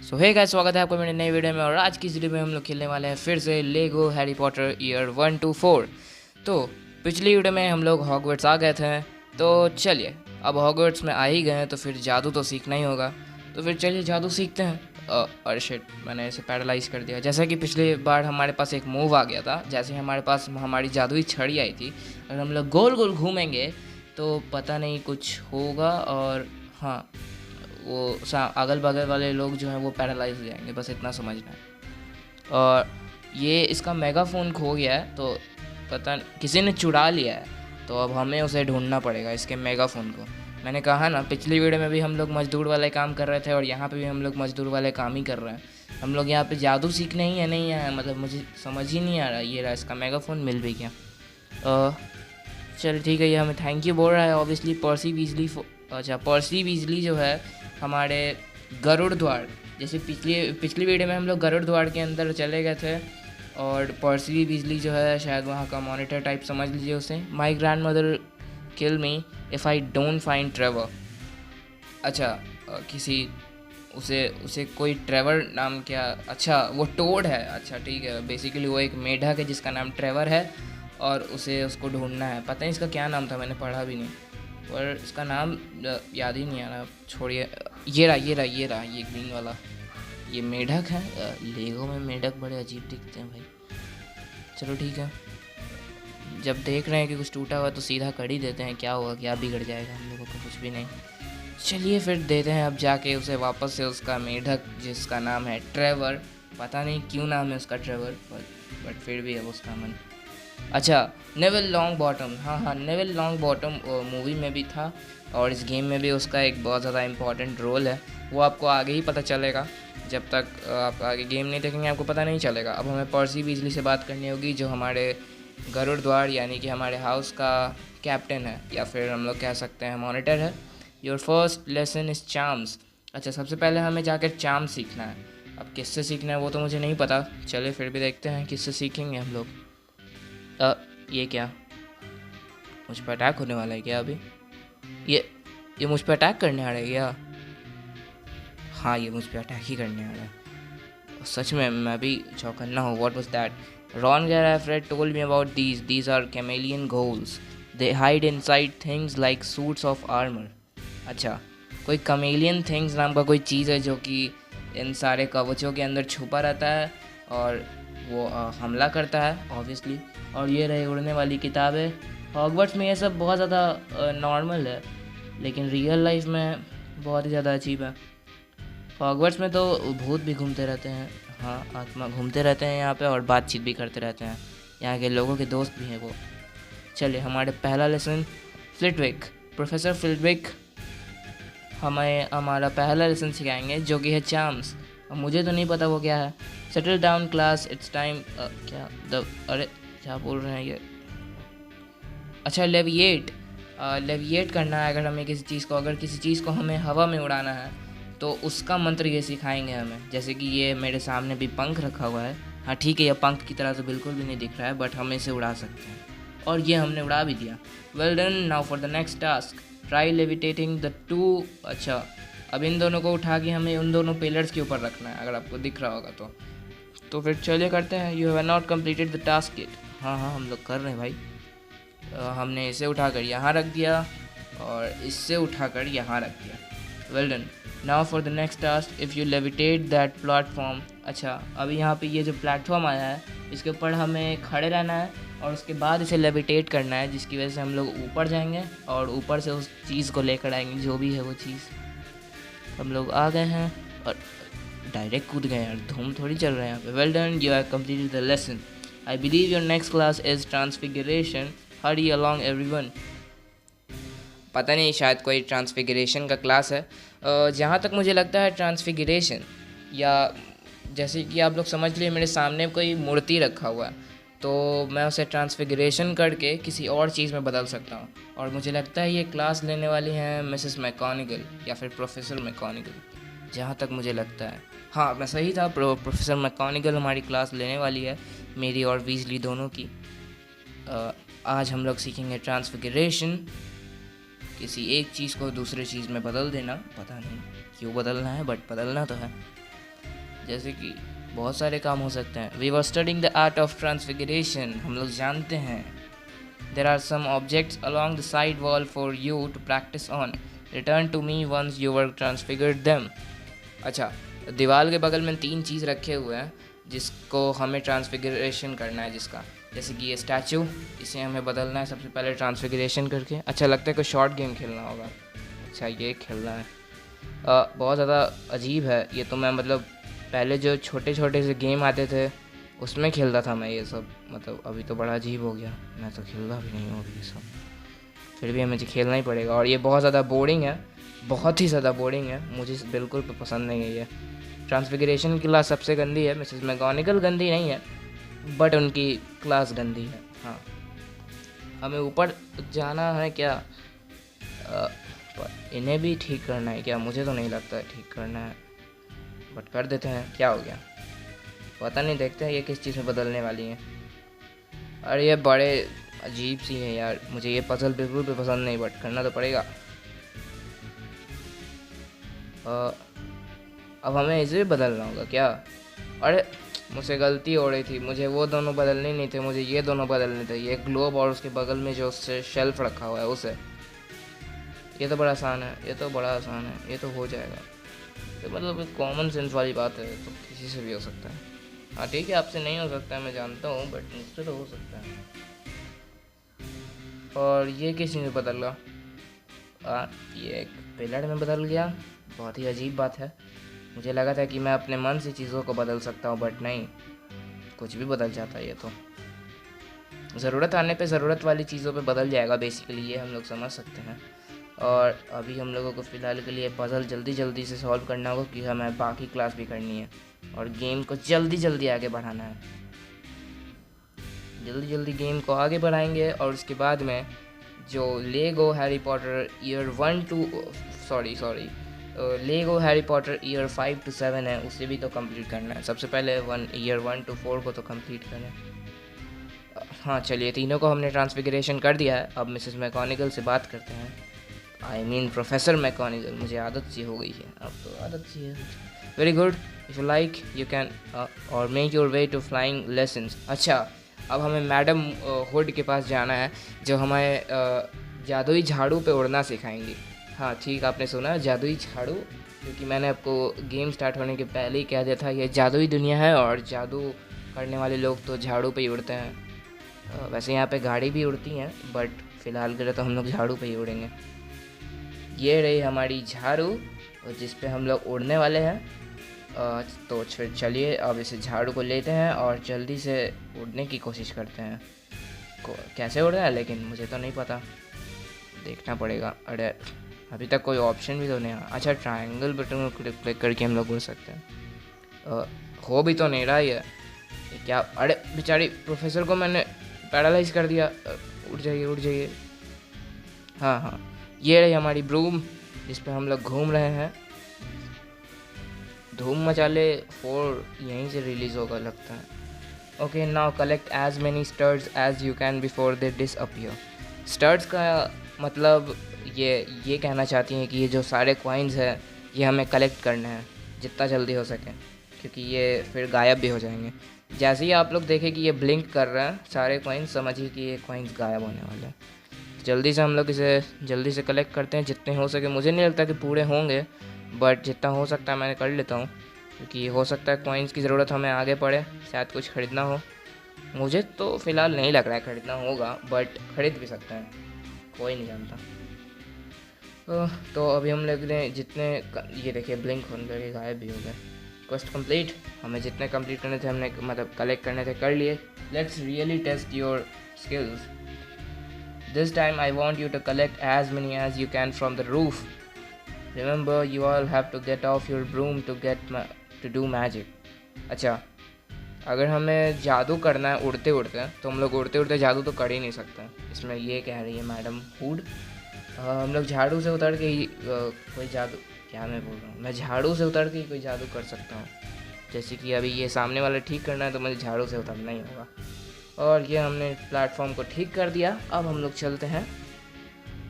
सो hey guys, स्वागत है आपको मेरे नई वीडियो में। और आज की इस वीडियो में हम लोग खेलने वाले हैं फिर से लेगो हैरी पॉटर ईयर 1 to 4। तो पिछली वीडियो में हम लोग हॉगवर्ट्स आ गए थे, तो चलिए अब हॉगवर्ट्स में आ ही गए हैं तो फिर जादू तो सीखना ही होगा। तो फिर चलिए जादू सीखते हैं। अरे शिट, मैंने इसे पैरालाइज कर दिया। जैसा कि पिछली बार हमारे पास एक मूव आ गया था, जैसे ही हमारे पास हमारी जादुई छड़ी आई थी, अगर हम लोग गोल गोल घूमेंगे तो पता नहीं कुछ होगा। और हाँ, वो अगल बगल वाले लोग जो हैं वो पैरालाइज हो जाएंगे, बस इतना समझना है। और ये इसका मेगाफोन खो गया है, तो पता किसी ने चुरा लिया है, तो अब हमें उसे ढूंढना पड़ेगा, इसके मेगाफोन को। मैंने कहा ना, पिछली वीडियो में भी हम लोग मजदूर वाले काम कर रहे थे और यहाँ पे भी हम लोग मजदूर वाले काम ही कर रहे हैं। हम लोग यहाँ पे जादू सीखने ही है, नहीं है मतलब मुझे समझ ही नहीं आ रहा। ये रहा इसका मेगाफोन, मिल भी गया। चल ठीक है, ये हमें थैंक यू बोल रहा है ऑब्वियसली। पर्सी वीजली, अच्छा पर्सी वीजली जो है हमारे गरुड़ द्वार, जैसे पिछली वीडियो में हम लोग गरुड़ द्वार के अंदर चले गए थे, और पर्सी वीजली जो है शायद वहाँ का मॉनिटर टाइप समझ लीजिए उसे। My grand mother kill me if I don't find Trevor. अच्छा, किसी उसे कोई ट्रेवर नाम क्या, अच्छा वो टोड है। अच्छा ठीक है, बेसिकली वो एक मेढक है जिसका नाम ट्रेवर है, और उसको ढूंढना है। पता नहीं इसका क्या नाम था, मैंने पढ़ा भी नहीं, और इसका नाम याद ही नहीं आ रहा। छोड़िए, ये रहा ये ग्रीन वाला, ये मेढक है। लेगो में मेढक बड़े अजीब दिखते हैं भाई। चलो ठीक है, जब देख रहे हैं कि कुछ टूटा हुआ तो सीधा कर ही देते हैं। क्या हुआ, क्या बिगड़ जाएगा हम लोगों को, कुछ भी नहीं। चलिए फिर देते हैं अब जाके उसे वापस से उसका मेढक जिसका नाम है ट्रेवर। पता नहीं क्यों नाम है उसका ट्रेवर, बट फिर भी है उसका मन। अच्छा, नेविल लॉन्ग बॉटम, हाँ नेविल लॉन्ग बॉटम मूवी में भी था, और इस गेम में भी उसका एक बहुत ज़्यादा इम्पॉर्टेंट रोल है। वो आपको आगे ही पता चलेगा, जब तक आप आगे गेम नहीं देखेंगे आपको पता नहीं चलेगा। अब हमें पर्सी वीजली से बात करनी होगी, जो हमारे गरुड़ द्वार यानी कि हमारे हाउस का कैप्टन है, या फिर हम लोग कह सकते हैं मॉनिटर है। Your first lesson is charms. अच्छा, सबसे पहले हमें जाकर चार्म सीखना है। अब किससे सीखना है वो तो मुझे नहीं पता, चलिए फिर भी देखते हैं किससे सीखेंगे हम लोग। ये क्या, मुझ पर अटैक होने वाला है क्या अभी? ये मुझ पर अटैक करने आ रहा है क्या? हाँ, ये मुझ पर अटैक ही करने आ रहा है। सच में मैं भी चौकन्ना हूँ। What was that? Ron Fred told me about these are chameleon ghouls. They hide inside things like suits of armour. अच्छा, कोई कमेलियन थिंग्स नाम का कोई चीज़ है जो कि इन सारे कवचों के अंदर छुपा रहता है, और वो हमला करता है ऑब्वियसली। और ये रही उड़ने वाली किताबें। हॉगवर्ट्स में ये सब बहुत ज़्यादा नॉर्मल है, लेकिन रियल लाइफ में बहुत ही ज़्यादा अजीब है। हॉगवर्ट्स में तो भूत भी घूमते रहते हैं, हाँ आत्मा घूमते रहते हैं यहाँ पे, और बातचीत भी करते रहते हैं। यहाँ के लोगों के दोस्त भी हैं वो। चलिए, हमारे पहला लेसन फ्लिटविक, प्रोफेसर फ्लिटविक हमें हमारा पहला लेसन सिखाएंगे, जो कि है चार्म्स। अब मुझे तो नहीं पता वो क्या है। Settle down class, it's time. अरे क्या बोल रहे हैं ये? अच्छा, लेविएट करना है। अगर हमें किसी चीज़ को हमें हवा में उड़ाना है तो उसका मंत्र ये सिखाएंगे हमें। जैसे कि ये मेरे सामने भी पंख रखा हुआ है। हाँ ठीक है, ये पंख की तरह तो बिल्कुल भी नहीं दिख रहा है, बट हम इसे उड़ा सकते हैं, और ये हमने उड़ा भी दिया। Well done, now for the next task, try levitating the two. अच्छा, अब इन दोनों को उठा के हमें उन दोनों पिलर्स के ऊपर रखना है, अगर आपको दिख रहा होगा तो फिर चलिए करते हैं। You have not completed the task it. हाँ हम लोग कर रहे हैं भाई। हमने इसे उठाकर यहाँ रख दिया, और इससे उठाकर यहाँ रख दिया। Well done, now for the next task, if you levitate that platform. अच्छा, अभी यहाँ पे ये जो प्लेटफॉर्म आया है, इसके ऊपर हमें खड़े रहना है, और उसके बाद इसे लेविटेट करना है, जिसकी वजह से हम लोग ऊपर जाएंगे, और ऊपर से उस चीज़ को लेकर आएंगे, जो भी है वो चीज़। हम लोग आ गए हैं और डायरेक्ट कूद गए यार, धूम थोड़ी चल रहे हैं यहाँ पे। Well done, you have completed the lesson. I believe your next class is transfiguration, Hari along everyone. पता नहीं, शायद कोई ट्रांसफिगरेशन का क्लास है। जहाँ तक मुझे लगता है ट्रांसफिगरेशन, या जैसे कि आप लोग समझ लिए मेरे सामने कोई मूर्ति रखा हुआ है, तो मैं उसे ट्रांसफिगरेशन करके किसी और चीज़ में बदल सकता हूँ। और मुझे लगता है ये क्लास लेने वाली हैं मिसेस मैकगोनागल या फिर प्रोफेसर मैकगोनागल, जहाँ तक मुझे लगता है। हाँ मैं सही था, प्रोफेसर मैकगोनागल हमारी क्लास लेने वाली है, मेरी और वीजली दोनों की। आज हम लोग सीखेंगे ट्रांसफिगरेशन, किसी एक चीज़ को दूसरे चीज़ में बदल देना। पता नहीं क्यों बदलना है, बट बदलना तो है। जैसे कि बहुत सारे काम हो सकते हैं। We were studying the art of transfiguration, हम लोग जानते हैं। There are some objects along the side wall for you to practice on, return to me once you were transfigured them. अच्छा, दीवार के बगल में 3 चीज़ रखे हुए हैं जिसको हमें ट्रांसफिगरेशन करना है, जिसका जैसे कि ये स्टैचू, इसे हमें बदलना है सबसे पहले ट्रांसफिगरेशन करके। अच्छा, लगता है कोई शॉर्ट गेम खेलना होगा। अच्छा, ये खेलना है। बहुत ज़्यादा अजीब है ये तो। मैं मतलब पहले जो छोटे छोटे से गेम आते थे उसमें खेलता था मैं ये सब, मतलब अभी तो बड़ा अजीब हो गया। मैं तो खेलता भी नहीं हूँ अभी ये सब, फिर भी हमें खेलना ही पड़ेगा। और ये बहुत ज़्यादा बोरिंग है, बहुत ही ज़्यादा बोरिंग है, मुझे बिल्कुल पसंद नहीं है ये। ट्रांसफिगरेशन की क्लास सबसे गंदी है, मिसेस मैकगोनागल गंदी नहीं है, बट उनकी क्लास गंदी है। हाँ, हमें ऊपर जाना है क्या? पर इन्हें भी ठीक करना है क्या? मुझे तो नहीं लगता है ठीक करना है, बट कर देते हैं। क्या हो गया पता नहीं, देखते हैं ये किस चीज़ में बदलने वाली है। अरे ये बड़े अजीब सी है यार, मुझे ये पजल बिल्कुल भी पसंद नहीं, बट करना तो पड़ेगा। अब हमें इसे भी बदलना होगा क्या? अरे मुझसे गलती हो रही थी, मुझे वो दोनों बदलने नहीं थे, मुझे ये दोनों बदलने थे। ये ग्लोब और उसके बगल में जो उससे शेल्फ रखा हुआ है उसे। ये तो बड़ा आसान है, ये तो बड़ा आसान है, ये तो हो जाएगा। तो मतलब एक कॉमन सेंस वाली बात है, तो किसी से भी हो सकता है। हाँ ठीक है, आपसे नहीं हो सकता है मैं जानता हूँ, बट मुझसे तो हो सकता है। और ये किस चीज़ में बदल गया? ये एक पिलर में बदल गया। बहुत ही अजीब बात है। मुझे लगा था कि मैं अपने मन से चीज़ों को बदल सकता हूँ, बट नहीं, कुछ भी बदल जाता है ये तो। ज़रूरत आने पे ज़रूरत वाली चीज़ों पे बदल जाएगा बेसिकली, ये हम लोग समझ सकते हैं। और अभी हम लोगों को फ़िलहाल के लिए पज़ल जल्दी जल्दी से सॉल्व करना होगा, क्योंकि हमें बाकी क्लास भी करनी है और गेम को जल्दी जल्दी आगे बढ़ाना है। जल्दी जल्दी गेम को आगे बढ़ाएंगे और उसके बाद में जो Lego Harry Potter year 1 two Lego Harry Potter year 5 to 7 है, उसे भी तो कंप्लीट करना है। सबसे पहले ईयर 1 to 4 को तो कंप्लीट करें। हाँ चलिए, तीनों को हमने ट्रांसफिगरेशन कर दिया है। अब मिसेस मैकगोनागल से बात करते हैं। आई मीन प्रोफेसर मैकगोनागल, मुझे आदत सी हो गई है, अब तो आदत सी है। Very good, if you like you can और make your way to flying lessons. अच्छा, अब हमें मैडम हुड के पास जाना है, जो हमें जादुई झाड़ू पे उड़ना सिखाएंगी। हाँ ठीक, आपने सुना, जादुई झाड़ू, क्योंकि मैंने आपको गेम स्टार्ट होने के पहले ही कह दिया था ये जादुई दुनिया है और जादू करने वाले लोग तो झाड़ू पे ही उड़ते हैं। वैसे यहाँ पे गाड़ी भी उड़ती हैं, बट फ़िलहाल के लिए तो हम लोग झाड़ू पे ही उड़ेंगे। ये रही हमारी झाड़ू जिस पे हम लोग उड़ने वाले हैं। तो फिर चलिए अब इसे झाड़ू को लेते हैं और जल्दी से उड़ने की कोशिश करते हैं। कैसे उड़ रहा है लेकिन मुझे तो नहीं पता, देखना पड़ेगा। अरे अभी तक कोई ऑप्शन भी तो नहीं है। अच्छा, ट्रायंगल बटन को क्लिक करके हम लोग उड़ सकते हैं। हो भी तो नहीं रहा ये क्या? अरे बेचारी प्रोफेसर को मैंने पैरालाइज कर दिया। उड़ जाइए उड़ जाइए। हाँ हाँ, ये रही हमारी ब्रूम जिस पे हम लोग घूम रहे हैं। धूम मचाले 4 यहीं से रिलीज़ होगा लगता है। Okay, now collect as many stars as you can before they disappear. Stars का मतलब ये कहना चाहती हैं कि ये जो सारे कॉइन्स हैं ये हमें कलेक्ट करने हैं जितना जल्दी हो सके, क्योंकि ये फिर गायब भी हो जाएंगे। जैसे ही आप लोग देखें कि ये ब्लिंक कर रहा है सारे कॉइन्स, समझिए कि ये कॉइन्स गायब होने वाले हैं। जल्दी से हम लोग इसे जल्दी से कलेक्ट करते हैं जितने हो सके। मुझे नहीं लगता कि पूरे होंगे, बट जितना हो सकता है मैंने कर लेता हूँ, क्योंकि हो सकता है कॉइन्स की ज़रूरत हमें आगे पड़े, शायद कुछ ख़रीदना हो। मुझे तो फ़िलहाल नहीं लग रहा है ख़रीदना होगा, बट ख़रीद भी सकते हैं, कोई नहीं जानता। तो अभी हम लोग ने जितने ये देखिए ब्लिंक होने लगे, गायब भी हो गए। क्वेस्ट कंप्लीट, हमें जितने कंप्लीट करने थे हमने मतलब कलेक्ट करने थे कर लिए। Let's really test your skills. This time I want you to collect as many as you can from the roof. Remember, you all have to get off your broom to do magic. अच्छा, अगर हमें जादू करना है उड़ते उड़ते, तो हम लोग उड़ते उड़ते जादू तो कर ही नहीं सकते। इसमें ये कह रही है मैडम हुड। हम लोग झाड़ू से उतर के ही कोई जादू, क्या मैं बोल रहा हूँ, मैं झाड़ू से उतर के ही कोई जादू कर सकता हूँ। जैसे कि अभी ये सामने वाला ठीक करना है तो मुझे झाड़ू से उतरना ही होगा। और ये हमने प्लेटफॉर्म को ठीक कर दिया। अब हम लोग चलते हैं।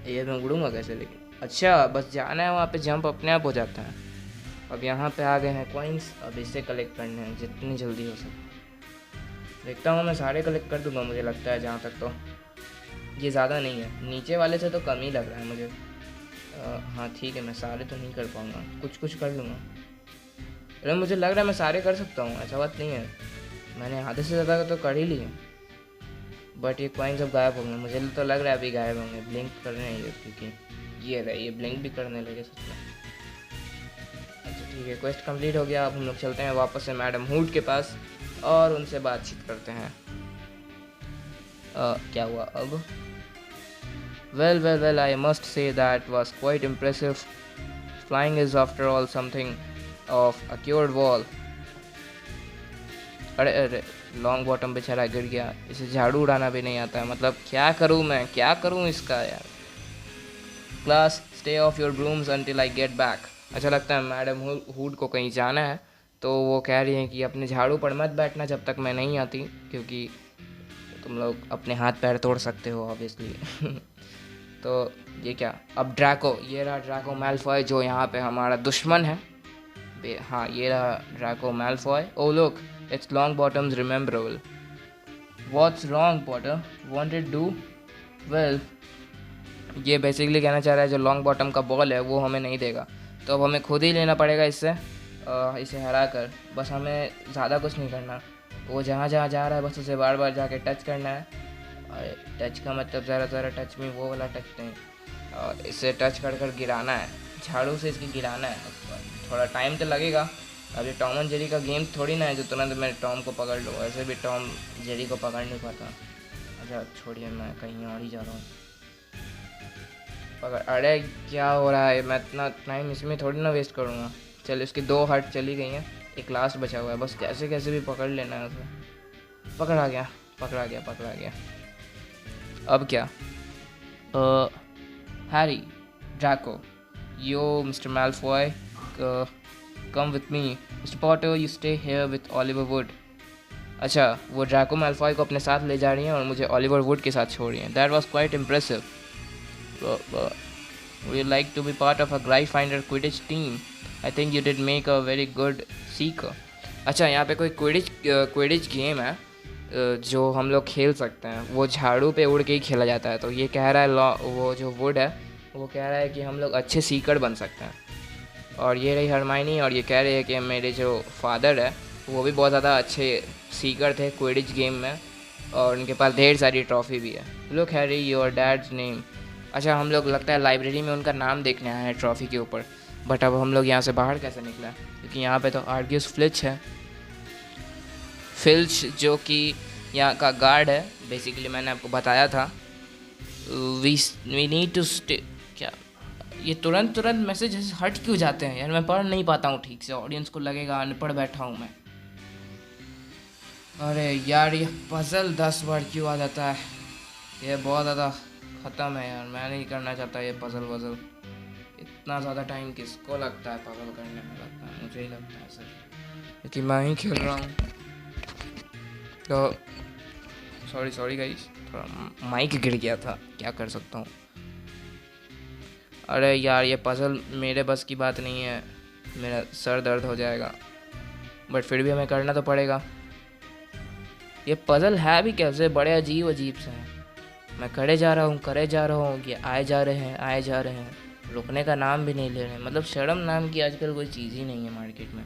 ये मैं उड़ूंगा कैसे लेकिन? अच्छा, बस जाना है, वहाँ पे जंप अपने आप हो जाता है। अब यहाँ पे आ गए हैं कॉइन्स, अब इससे कलेक्ट करने हैं जितनी जल्दी हो सके। देखता हूँ मैं सारे कलेक्ट कर दूँगा मुझे लगता है, जहाँ तक तो ये ज़्यादा नहीं है, नीचे वाले से तो कम ही लग रहा है मुझे। हाँ ठीक है, मैं सारे तो नहीं कर पाऊँगा, कुछ कुछ कर लूँगा। अरे मुझे लग रहा है मैं सारे कर सकता हूँ, ऐसा बात नहीं है, मैंने आधे से ज़्यादा तो कर ही लिए। बट ये कॉइन्स अब गायब होंगे, मुझे तो लग रहा है अभी गायब होंगे, ब्लिंक कर रहे हैं ये, क्योंकि ये रहे, ये ब्लिंक भी करने लगे सच में। अच्छा ठीक है, क्वेस्ट कंप्लीट हो गया। अब हम लोग चलते हैं वापस से मैडम हुड के पास और उनसे बातचीत करते हैं। क्या हुआ अब? Well, I must say that was quite impressive. Flying is after all something of a cured wall. अरे लॉन्ग बॉटम बेचारा गिर गया, इसे झाड़ू उड़ाना भी नहीं आता है, मतलब क्या करूँ मैं, क्या करूँ इसका यार। Class stay of your brooms until I get back. अच्छा लगता है मैडम हुड को कहीं जाना है तो वो कह रही हैं कि अपने झाड़ू पर मत बैठना जब तक मैं नहीं आती, क्योंकि तुम लोग अपने हाथ पैर तोड़ सकते हो ऑब्वियसली। तो ये क्या, अब ड्रैको, ये रहा ड्रैको मैलफॉय जो यहाँ पे हमारा दुश्मन है। हाँ ये रहा Draco Malfoy. Oh look, it's long bottoms rememberable. What's wrong Potter, wanted do? Well, ये बेसिकली कहना चाह रहा है जो लॉन्ग बॉटम का बॉल है वो हमें नहीं देगा, तो अब हमें खुद ही लेना पड़ेगा इससे, इसे हरा कर। बस हमें ज़्यादा कुछ नहीं करना, वो जहाँ जहाँ जा रहा है बस उसे बार बार जाके टच करना है। और टच का मतलब ज़रा टच में वो वाला टच नहीं, और इसे टच कर कर गिराना है, झाड़ू से इसकी गिराना है। थोड़ा टाइम तो लगेगा, अब ये टॉम एंड जेरी का गेम थोड़ी ना है जो तुरंत मैं टॉम को पकड़ लूँ, ऐसे भी टॉम जेरी को पकड़ नहीं पाता। अच्छा छोड़िए, मैं कहीं और ही जा रहा हूँ। पकड़, अरे क्या हो रहा है, मैं इतना टाइम इसमें थोड़ी ना वेस्ट करूँगा। चल इसकी 2 हार्ट चली गई हैं, एक लास्ट बचा हुआ है, बस कैसे कैसे भी पकड़ लेना है उसे। पकड़ा गया। अब क्या? Harry, Draco, yo mister Malfoy, come with me. Mister Potter you stay here with Oliver would. अच्छा, वो ड्रैको मैलफॉय को अपने साथ ले जा रही हैं और मुझे ओलिवर वुड के साथ छोड़ रही हैं। That was quite impressive. Would you like to be part of a Gryffindor Quidditch team? I think you did make a very good seeker. अच्छा, यहाँ पे कोई क्विडिच गेम है जो हम लोग खेल सकते हैं, वो झाड़ू पे उड़ के ही खेला जाता है। तो ये कह रहा है वो जो वुड है वो कह रहा है कि हम लोग अच्छे सीकर बन सकते हैं। और ये रही हरमाइनी, और ये कह रही है कि मेरे जो फादर है वो भी बहुत ज़्यादा अच्छे सीकर थे क्विडिच गेम में, और उनके पास ढेर सारी ट्रॉफ़ी भी है। Look Harry, your dad's name. अच्छा, हम लोग लगता है लाइब्रेरी में उनका नाम देखने आए हैं ट्रॉफ़ी के ऊपर, बट अब हम लोग यहाँ से बाहर कैसे निकला, क्योंकि यहाँ पे तो आर्गियस फिल्च है। फिल्च जो कि यहाँ का गार्ड है, बेसिकली मैंने आपको बताया था। We need to stay. क्या ये तुरंत मैसेज हट क्यों जाते हैं यार, मैं पढ़ नहीं पाता हूँ ठीक से, ऑडियंस को लगेगा अनपढ़ बैठा हूँ मैं। अरे यार ये पजल 10 बार क्यों आ जाता है, ये बहुत ज़्यादा ख़त्म है यार, मैं नहीं करना चाहता ये पजल वजल। इतना ज़्यादा टाइम किसको लगता है पजल करने में, लगता है मुझे ही लगता है सर, क्योंकि मैं ही खेल रहा हूँ। तो सॉरी गाइस, थोड़ा माइक गिर गया था, क्या कर सकता हूँ। अरे यार ये पजल मेरे बस की बात नहीं है, मेरा सर दर्द हो जाएगा, बट फिर भी हमें करना तो पड़ेगा। ये पजल है भी कैसे, बड़े अजीब से हैं। मैं करे जा रहा हूँ, ये आए जा रहे हैं, रुकने का नाम भी नहीं ले रहे हैं। मतलब शर्म नाम की आजकल कोई चीज़ ही नहीं है मार्केट में।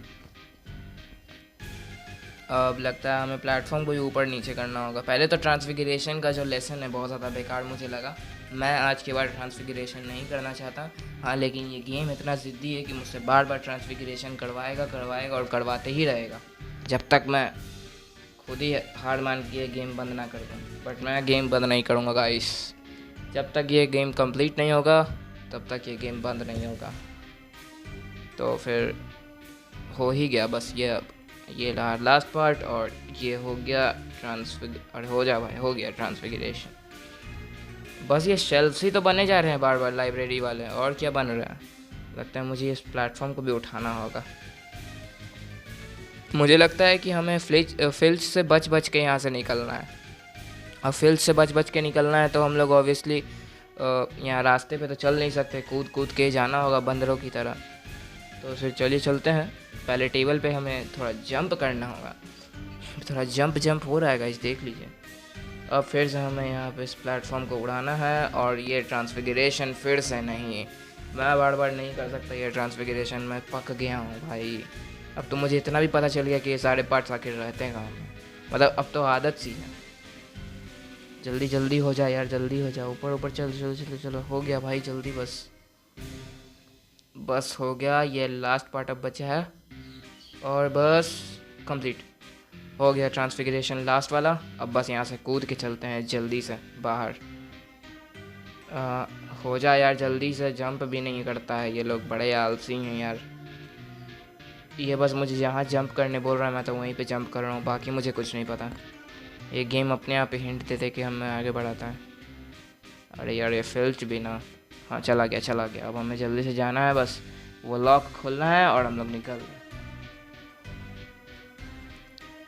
अब लगता है हमें प्लेटफॉर्म को ही ऊपर नीचे करना होगा। पहले तो ट्रांसफिगरेशन का जो लेसन है बहुत ज़्यादा बेकार मुझे लगा, मैं आज के बाद ट्रांसफिगरेशन नहीं करना चाहता। हाँ, लेकिन ये गेम इतना ज़िद्दी है कि मुझसे बार बार ट्रांसफिगरेशन करवाएगा और करवाते ही रहेगा जब तक मैं खुद ही हार मान के गेम बंद ना कर दूँ। बट मैं गेम बंद नहीं करूँगा गाइस, जब तक ये गेम कंप्लीट नहीं होगा तब तक ये गेम बंद नहीं होगा। तो फिर हो ही गया बस, ये लास्ट पार्ट, और ये हो गया हो गया ट्रांसफिगरेशन। बस ये शेल्फ्स ही तो बने जा रहे हैं बार बार लाइब्रेरी वाले, और क्या बन रहा है। लगता है मुझे इस प्लेटफॉर्म को भी उठाना होगा। मुझे लगता है कि हमें फिल्च से बच के यहाँ से निकलना है। अब फिल्च से बच के निकलना है तो हम लोग ऑब्वियसली यहाँ रास्ते पे तो चल नहीं सकते, कूद के जाना होगा बंदरों की तरह। तो फिर चलिए चलते हैं। पहले टेबल पे हमें थोड़ा जंप करना होगा। थोड़ा जंप हो रहा है गाइस, देख लीजिए। अब फिर से हमें यहाँ पे इस प्लेटफॉर्म को उड़ाना है, और ये ट्रांसफिगरेशन फिर से नहीं, मैं बार बार नहीं कर सकता ये ट्रांसफिगरेशन। मैं पक गया हूँ भाई। अब तो मुझे इतना भी पता चल गया कि ये सारे पार्ट्स आखिर रहते हैं कहाँ में। मतलब अब तो आदत सी है। जल्दी जल्दी हो जाए यार, जल्दी हो जाए। ऊपर ऊपर चल चलो चलो चलो, हो गया भाई जल्दी, बस हो गया। ये लास्ट पार्ट अब बचा है, और बस कंप्लीट हो गया ट्रांसफिगरेशन लास्ट वाला। अब बस यहाँ से कूद के चलते हैं जल्दी से बाहर। हो जाए यार जल्दी से। जंप भी नहीं करता है ये लोग, बड़े आलसी हैं यार। ये बस मुझे जहाँ जंप करने बोल रहा है मैं तो वहीं पे जंप कर रहा हूँ, बाकी मुझे कुछ नहीं पता। ये गेम अपने आप ही हिंट देते कि हमें आगे बढ़ाता है। अरे यार ये फिल्च भी ना। हाँ चला गया। अब हमें जल्दी से जाना है, बस वो लॉक खोलना है और हम लोग निकल गए।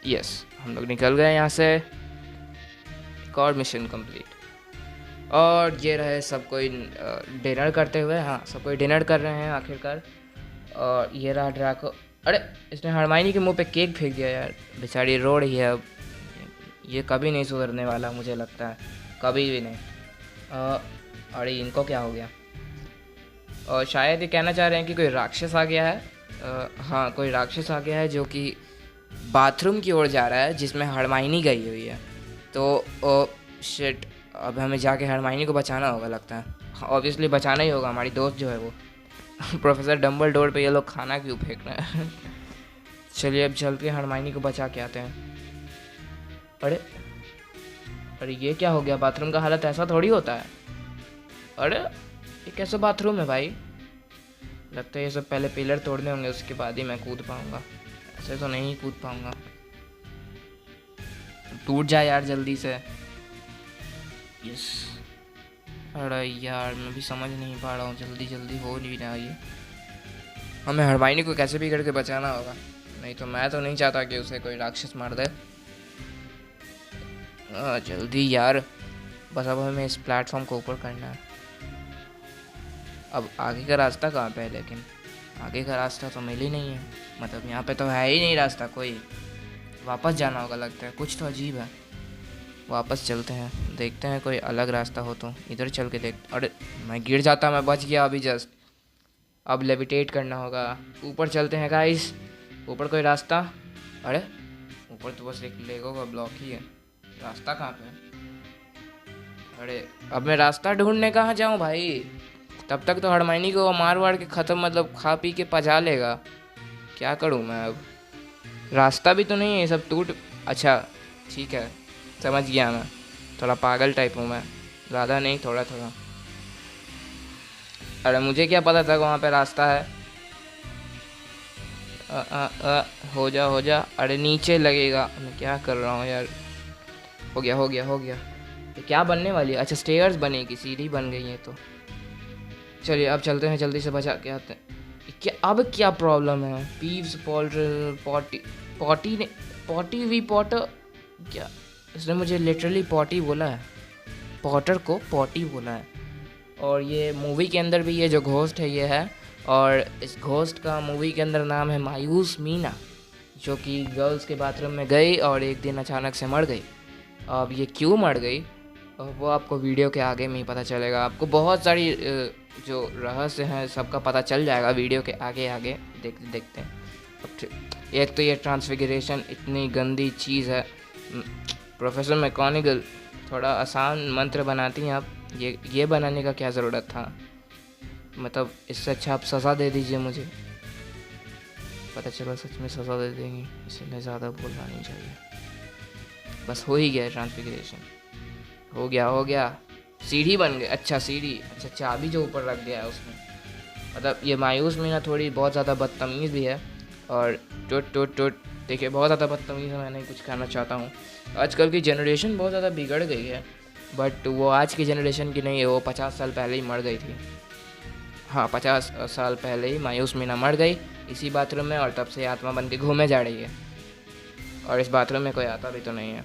यस, हम लोग निकल गए यहाँ से। एक और मिशन कंप्लीट। और ये रहे सब कोई डिनर करते हुए। हाँ, सब कोई डिनर कर रहे हैं आखिरकार। और ये रहा ड्रैको। अरे इसने हरमाइनी के मुंह पे केक फेंक दिया यार, बेचारी रो रही है अब। ये कभी नहीं सुधरने वाला मुझे लगता है, कभी भी नहीं। अरे इनको क्या हो गया? और शायद ये कहना चाह रहे हैं कि कोई राक्षस आ गया है। हाँ, कोई राक्षस आ गया है जो कि बाथरूम की ओर जा रहा है, जिसमें हरमाइनी गई हुई है। तो शिट, अब हमें जाके हरमाइनी को बचाना होगा लगता है। ऑब्वियसली बचाना ही होगा, हमारी दोस्त जो है वो। प्रोफेसर डम्बलडोर पे ये लोग खाना क्यों फेंक रहे हैं? चलिए अब चल के हरमाइनी को बचा के आते हैं। अरे ये क्या हो गया? बाथरूम का हालत ऐसा थोड़ी होता है। अरे ये कैसा बाथरूम है भाई? लगता है ये सब पहले पिलर तोड़ने होंगे, उसके बाद ही मैं कूद पाऊंगा। ऐसे तो नहीं कूद पाऊंगा। टूट जाए यार जल्दी से। यस। अरे यार मैं भी समझ नहीं पा रहा हूँ, जल्दी हो नहीं रहा ये। हमें हरमाइनी को कैसे भी करके बचाना होगा, नहीं तो मैं तो नहीं चाहता कि उसे कोई राक्षस मार दे। जल्दी यार, बस अब हमें इस प्लेटफॉर्म को ऊपर करना है। अब आगे का रास्ता कहाँ पे है? लेकिन आगे का रास्ता तो मिल ही नहीं है। मतलब यहाँ पे तो है ही नहीं रास्ता कोई। वापस जाना होगा लगता है, कुछ तो अजीब है। वापस चलते हैं, देखते हैं कोई अलग रास्ता हो तो। इधर चल के देख। अरे मैं गिर जाता, मैं बच गया अभी जस्ट। अब लेविटेट करना होगा। ऊपर चलते हैं गाइस। ऊपर कोई रास्ता? अरे ऊपर तो बस एक लेगो का ब्लॉक ही है, रास्ता कहाँ पे है? अरे अब मैं रास्ता ढूंढने कहाँ जाऊँ भाई? तब तक तो हरमाइनी को मार के ख़त्म, मतलब खा पी के पजा लेगा। क्या करूँ मैं अब? रास्ता भी तो नहीं है, ये सब टूट। अच्छा ठीक है, समझ गया मैं। थोड़ा पागल टाइप हूँ मैं, ज़्यादा नहीं, थोड़ा। अरे मुझे क्या पता था वहाँ पे रास्ता है। हो जा। अरे नीचे लगेगा। मैं क्या कर रहा हूँ यार? हो गया। ये क्या बनने वाली है? अच्छा स्टेयर्स बनेगी, सीढ़ी बन गई है। तो चलिए अब चलते हैं, जल्दी से बचा के आते हैं। क्या अब क्या प्रॉब्लम है? Peeves potty wee Potter. क्या इसने मुझे लिटरली पॉटी बोला है? पॉटर को पॉटी बोला है। और ये मूवी के अंदर भी ये जो घोस्ट है ये है। और इस घोस्ट का मूवी के अंदर नाम है मायूस मीना, जो कि गर्ल्स के बाथरूम में गई और एक दिन अचानक से मर गई। अब ये क्यों मर गई वो आपको वीडियो के आगे में ही पता चलेगा। आपको बहुत सारी जो रहस्य हैं सबका पता चल जाएगा वीडियो के आगे देखते हैं। अब एक तो ये ट्रांसफिगरेशन इतनी गंदी चीज़ है। प्रोफेसर मैकगोनागल, थोड़ा आसान मंत्र बनाती हैं आप। ये बनाने का क्या ज़रूरत था? मतलब इससे अच्छा आप सज़ा दे दीजिए मुझे। पता चला सच में सज़ा दे देंगी, इसलिए ज़्यादा बोलना नहीं चाहिए। बस हो ही गया ट्रांसफिगरेशन, हो गया। सीढ़ी बन गई। अच्छा सीढ़ी, अच्छा चाबी जो ऊपर रख दिया है उसमें। मतलब ये मायूस मीना थोड़ी बहुत ज़्यादा बदतमीज़ भी है। और टूट देखिए, बहुत ज़्यादा बदतमीज़ है। मैं नहीं कुछ कहना चाहता हूँ। आजकल की जनरेशन बहुत ज़्यादा बिगड़ गई है, बट वो आज की जनरेशन की नहीं है। वो 50 साल पहले ही मर गई थी। हाँ 50 साल पहले ही मायूस मीना मर गई इसी बाथरूम में, और तब से आत्मा बन के घूमे जा रही है। और इस बाथरूम में कोई आता भी तो नहीं है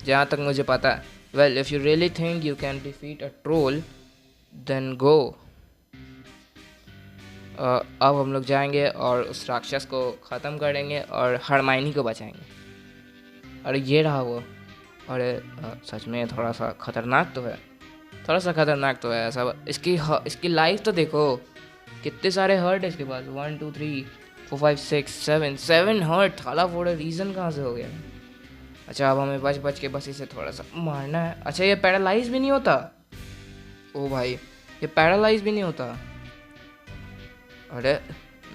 जहाँ तक मुझे पता है। Well if you really think you can defeat a troll then go. अब हम लोग जाएंगे और उस राक्षस को ख़त्म करेंगे और हरमाइनी को बचाएंगे। अरे ये रहा वो। अरे सच में थोड़ा सा ख़तरनाक तो है, थोड़ा सा ख़तरनाक तो है ऐसा। इसकी लाइफ तो देखो, कितने सारे हर्ट है इसके पास। 1 2 3 4 5 6 7 हर्ट। थाला फोड़ा रीज़न कहाँ से हो गया। अच्छा अब हमें बच के बस इसे थोड़ा सा मारना है। अच्छा ये पैरालाइज भी नहीं होता। ओ भाई ये पैरालाइज भी नहीं होता। अरे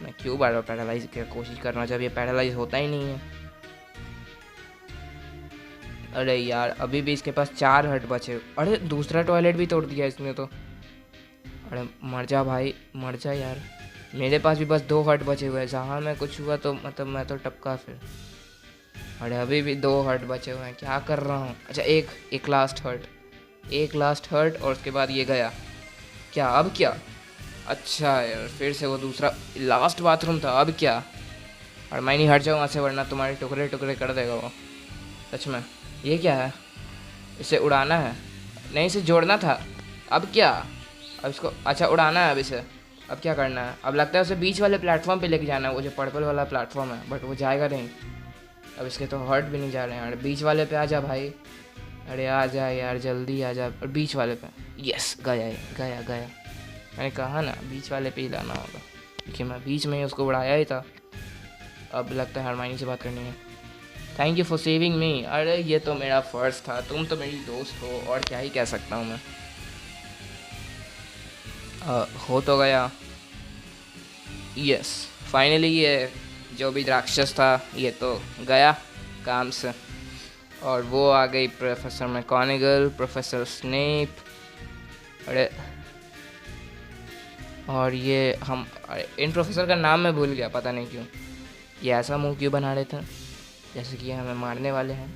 मैं क्यों बार बार पैरालाइज की कोशिश कर रहा हूँ जब ये पैरालाइज होता ही नहीं है। अरे यार अभी भी इसके पास 4 हर्ट बचे। अरे दूसरा टॉयलेट भी तोड़ दिया इसने तो। अरे मर जा भाई मर जा यार। मेरे पास भी बस 2 हर्ट बचे हुए हैं। जहाँ में कुछ हुआ तो मतलब मैं तो टपका फिर। अरे अभी भी 2 हर्ट बचे हुए हैं, क्या कर रहा हूँ। अच्छा एक लास्ट हर्ट और उसके बाद ये गया। क्या अब क्या। अच्छा यार फिर से वो दूसरा लास्ट बाथरूम था। अब क्या। और मैं नहीं हट जाऊँ वहाँ से वरना तुम्हारे टुकड़े टुकड़े कर देगा वो। सच में। ये क्या है। इसे उड़ाना है। नहीं इसे जोड़ना था। अब क्या। अब इसको अच्छा उड़ाना है अब इसे। अब क्या करना है। अब लगता है उसे बीच वाले प्लेटफॉर्म पे लेके जाना है, वो जो पर्पल वाला प्लेटफॉर्म है, बट वो जाएगा नहीं। अब इसके तो हर्ट भी नहीं जा रहे हैं यार। बीच वाले पे आ जा भाई। अरे आ जा यार जल्दी आ जा। और बीच वाले पे यस गया गया गया। मैंने कहा ना बीच वाले पे ही लाना होगा क्योंकि मैं बीच में ही उसको उड़ाया ही था। अब लगता है हरमाइनी से बात करनी है। थैंक यू फॉर सेविंग मी। अरे ये तो मेरा फ़र्ज़ था, तुम तो मेरी दोस्त हो और क्या ही कह सकता हूँ मैं। हो तो गया। यस फाइनली ये जो भी राक्षस था ये तो गया काम से। और वो आ गई प्रोफेसर मैकगोनागल, प्रोफेसर स्नेप। अरे और ये हम इन प्रोफेसर का नाम मैं भूल गया पता नहीं क्यों। ये ऐसा मुंह क्यों बना रहे थे जैसे कि हमें मारने वाले हैं।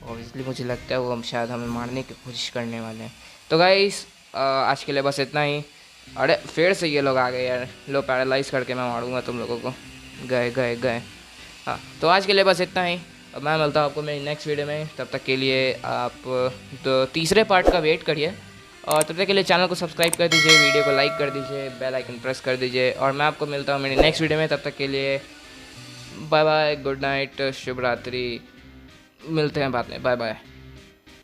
ऑब्वियसली मुझे लगता है वो हम शायद हमें मारने की कोशिश करने वाले हैं। तो गाइस आज के लिए बस इतना ही। अरे फिर से ये लोग आ गए यार। लो पैरालाइज करके मैं मारूंगा तुम लोगों को। गए गए गए। हाँ तो आज के लिए बस इतना ही। अब मैं मिलता हूँ आपको मेरी नेक्स्ट वीडियो में। तब तक के लिए आप तो तीसरे पार्ट का वेट करिए और तब तक के लिए चैनल को सब्सक्राइब कर दीजिए, वीडियो को लाइक कर दीजिए, बेल आइकन प्रेस कर दीजिए। और मैं आपको मिलता हूँ मेरी नेक्स्ट वीडियो में। तब तक के लिए बाय बाय, गुड नाइट, शुभ रात्रि। मिलते हैं बाद में। Bye bye.